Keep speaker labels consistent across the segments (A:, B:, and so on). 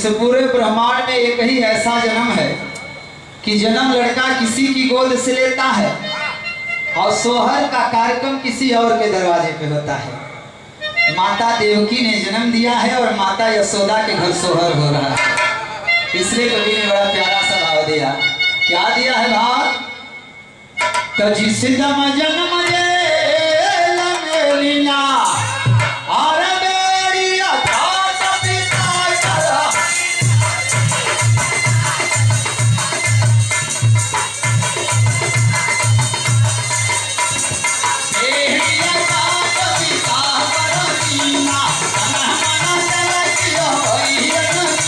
A: इस पूरे ब्रह्मांड में एक ही ऐसा जन्म है कि जन्म लड़का किसी की गोद से लेता है और सोहर का कार्यक्रम किसी और के दरवाजे पे होता है। माता देवकी ने जन्म दिया है और माता यशोदा के घर सोहर हो रहा है। इसलिए कवि ने बड़ा प्यारा सा भाव दिया। क्या दिया है भाव? तो जिस दम जन्म लीला और मेरी अथात पिता करा, मेरी अथात पिता करा लीला, मन चल कियो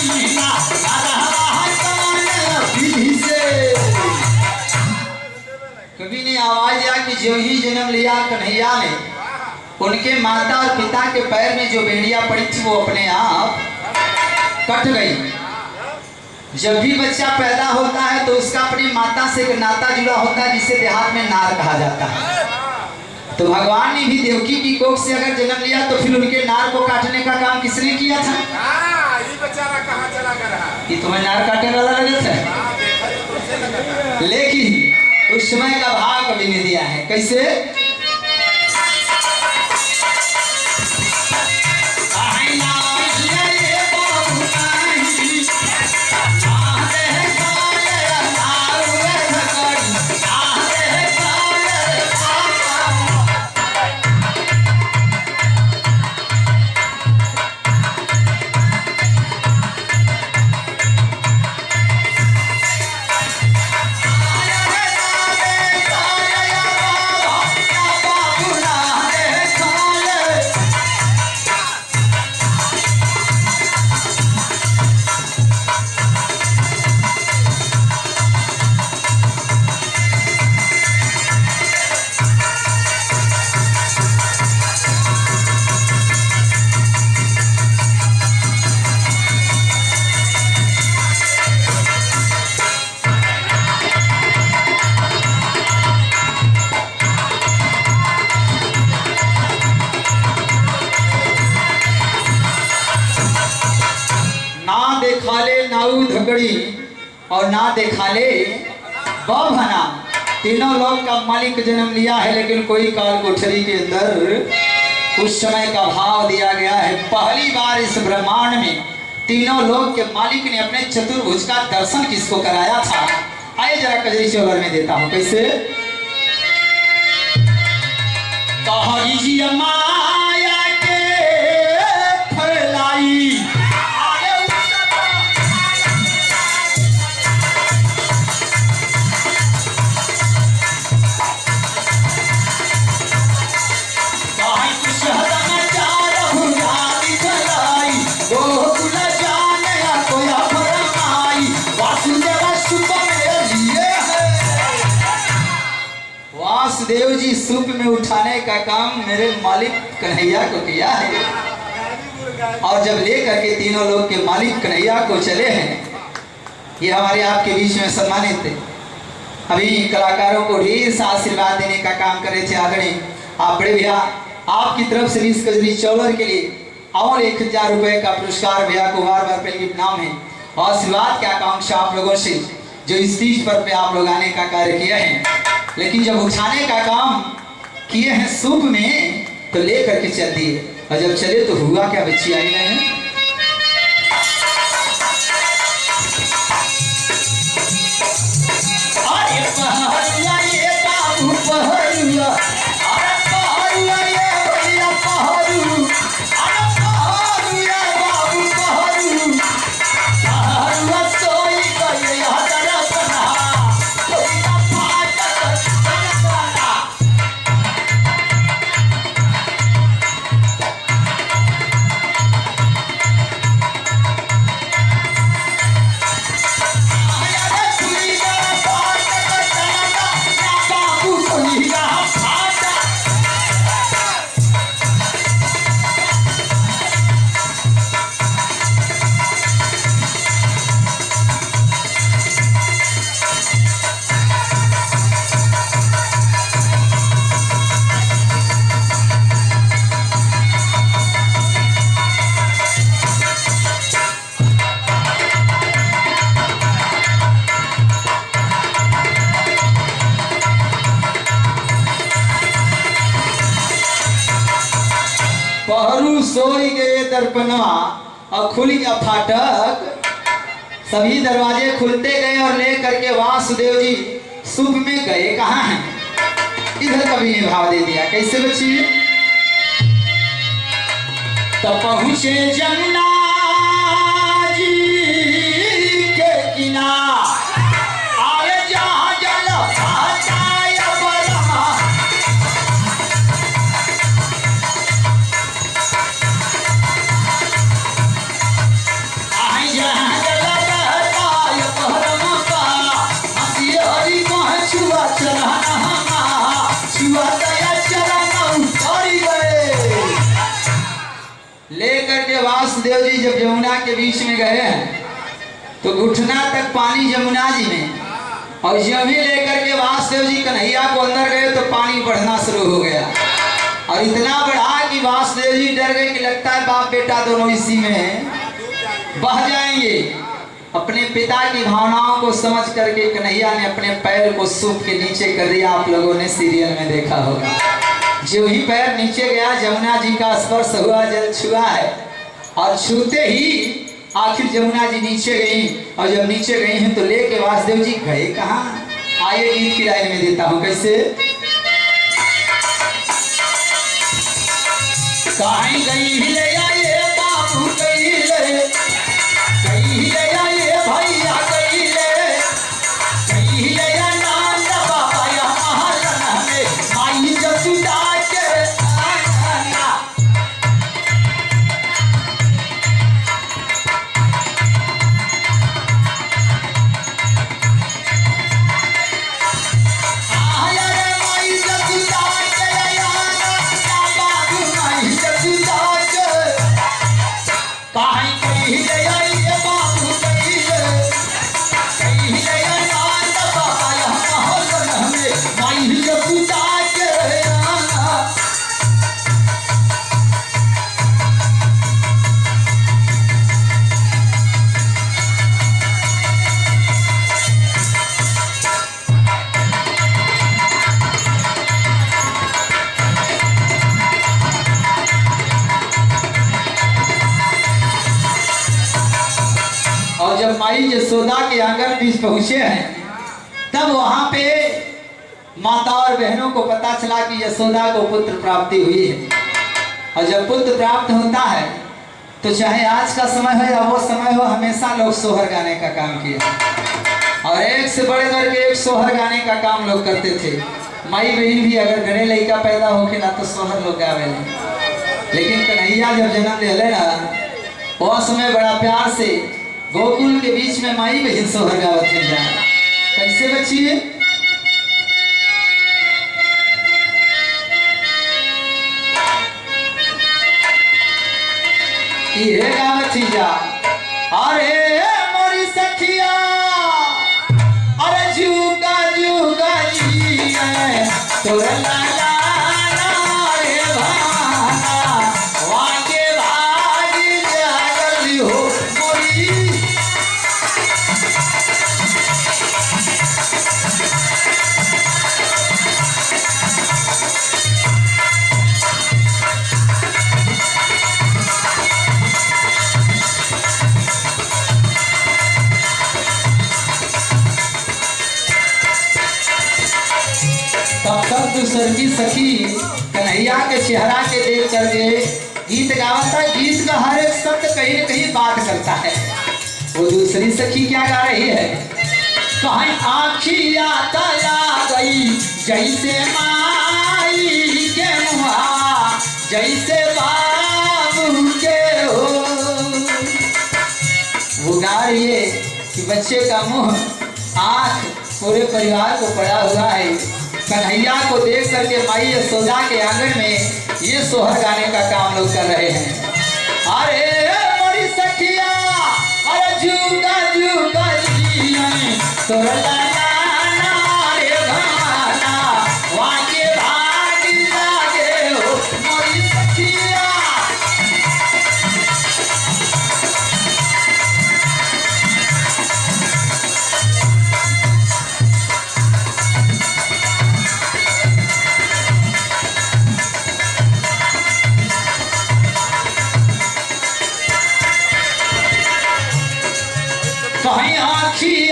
A: लीला, विधि से। कवि ने आवाज दिया कि जो ही जन्म लिया कन्हैया ने, उनके माता और पिता के पैर में जो बेड़िया पड़ी थी वो अपने आप कट गई। जब भी बच्चा पैदा होता है तो उसका अपनी माता से एक नाता जुड़ा होता है जिसे देहात में नार कहा जाता है। तो भगवान ने भी देवकी की कोख से अगर जन्म लिया तो फिर उनके नार को काटने का काम किसने किया था?
B: ये बेचारा कहाँ चला गया?
A: कि तुम्हें नार काटने वाला लगा था। लेकिन उस समय का भाव कवि ने दिया है। कैसे? धगड़ी और ना देखाले बभना, तीनों लोक का मालिक जन्म लिया है। लेकिन कोई काल कोठरी के अंदर उस समय का भाव दिया गया है। पहली बार इस ब्रह्मांड में तीनों लोक के मालिक ने अपने चतुर्भुज का दर्शन किसको कराया था? आइए जरा कजरी चौबर में देता हूं। कैसे? माया के फैलाई वासुदेव जी सूप में उठाने का काम मेरे मालिक कन्हैया को किया है। और जब लेकर के तीनों लोग के मालिक कन्हैया को चले हैं, ये हमारे आपके बीच में सम्मानित थे। अभी कलाकारों को ढेर सा आशीर्वाद देने का काम कर रहे थे आदरणीय आप बड़े भैया। आपकी तरफ से इस कजरी चौलर के लिए और 1000 रुपए का पुरस्कार भैया को बार बार पहले नाम है। और आशीर्वाद की आकांक्षा आप लोगों से जो इस स्टेज पर पे आप लोग आने का कार्य किया है। लेकिन जब उठाने का काम किए हैं सूप में तो ले करके चल दिए, और जब चले तो हुआ क्या? बच्ची आई नहीं। अरे पहरुआ ये बाबू पहरुआ, अरे पहरुआ ये भैया पहरू, अरे पहरुआ बाबू पहरू, पहरुआ सोई गए हजरा बना। पहरू सोई गए दर्पणवा और खुल गया फाटक। सभी दरवाजे खुलते गए और ले करके वासुदेव जी सूप में गए कहाँ हैं। इधर कवि ने भाव दे दिया, कैसे बच्ची। तो पहुंचे जमुना जी के किनारे, आए जहाँ जल भाताय बरमा। आए जहाँ जल भाताय बरमा का, हंसी हरी कहाँ छुआ चढ़ाना, छुआ दया चढ़ाना उतर गए। लेकर के वासुदेव जी जब यमुना के बीच में गए हैं तो घुटना तक पानी यमुना जी में, और जब ही लेकर के वासुदेव जी कन्हैया को अंदर गए तो पानी बढ़ना शुरू हो गया। और इतना बढ़ा कि वासुदेव जी डर गए कि लगता है बाप बेटा दोनों इसी में बह जाएंगे। अपने पिता की भावनाओं को समझ करके कन्हैया ने अपने पैर को सूप के नीचे कर दिया। आप लोगों ने सीरियल में देखा होगा, जो ही पैर नीचे गया यमुना जी का स्पर्श हुआ, जल छुआ है, और छूते ही आखिर यमुना जी नीचे गई। और जब नीचे गई हैं तो लेके वासुदेव जी गए कहाँ। आइए गीत की लाइन में देता हूँ, कैसे। कहीं गई ले आए बाबू, गई ले आए भैया, गई ले नंद बाबा या महलन में, माई जसुदा के आना। आया रे माई जसुदा के आना, बाबू माई जसुदा के। कहीं कहीं ले आइए बाबू, कहीं ले नंद बाबा या महलन में, माई जसुदा के आना। और जब माई यशोदा के आंगन बीच पहुंचे हैं तब वहां पे माता और बहनों को पता चला कि यशोदा को पुत्र प्राप्ति हुई है। और जब पुत्र प्राप्त होता है तो चाहे आज का समय हो या वो समय हो, हमेशा लोग सोहर गाने का काम किया। और एक से बढ़ करके एक सोहर गाने का काम लोग करते थे। माई बहन भी अगर घरे लड़का पैदा होखेला तो सोहर लोग गावे। लेकिन कन्हैया जब जन्म ले ना, वह समय बड़ा प्यार से गोकुल के बीच में माई बहन सोहर गावत है। जा कैसे बच्ची है। ये गावत ही जा, अरे मोरी सखिया, अरे जुगा जुगा जी तोरा लाला रे भाना, वाके भागी जागल हो मोरी। तब तक दूसर की सखी कन्हैया के चेहरा के देख करके गीत गाता है। गीत का हर एक शब्द कहीं न कहीं बात करता है। वो दूसरी सखी क्या गा रही है। कहीं आँखिया तला गई जैसे माई के मुहा, जैसे बाबू के हो। वो गा रही है कि बच्चे का मुंह आँख पूरे परिवार को पड़ा हुआ है। कन्हैया को देख करके माई यशोदा के आंगन में ये सोहर गाने का काम लोग कर रहे हैं। अरे मोरी सखिया, अरे जुगा जुगा जी तोरा लाला रे भाना, वाके भाग जागे हो मोरी सखिया।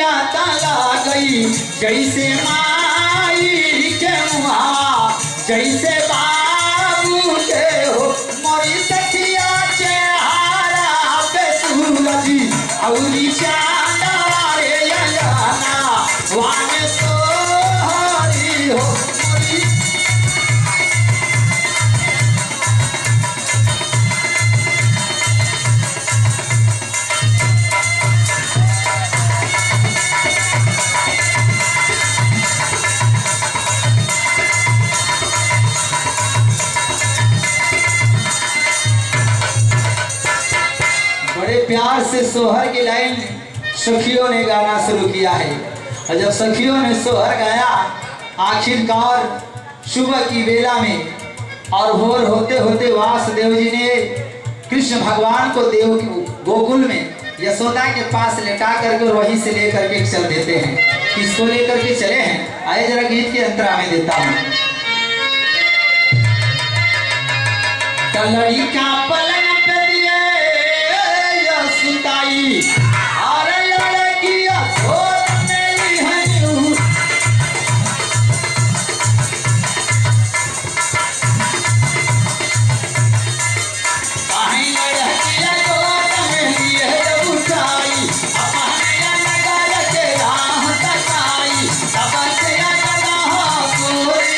A: नजरिया ताला गई जैसे माई के मुहा जैसे बाबू के हो मोरी सखिया चेहारा पे सूरज औरी चांदा रे जाना वाने सोहरी हो मोरी बड़े प्यार से सोहर की लाइन सखियों ने गाना शुरू किया है और जब सखियों ने सोहर गाया आखिरकार सुबह की बेला में और भोर होते होते वासुदेव जी ने कृष्ण भगवान को देव गोकुल में यशोदा के पास लेटा करके और वहीं से लेकर के चल देते हैं। किसको लेकर के चले हैं आइए जरा गीत के अंतरा में देता हूँ। कलड़ी का पलंग पे दिए सुताई और लड़किया छोड़ मेरी हनु कहीं लड़किया छोड़ मेरी है उठाई अपने नगर के राह तकाई सब से लगा कोई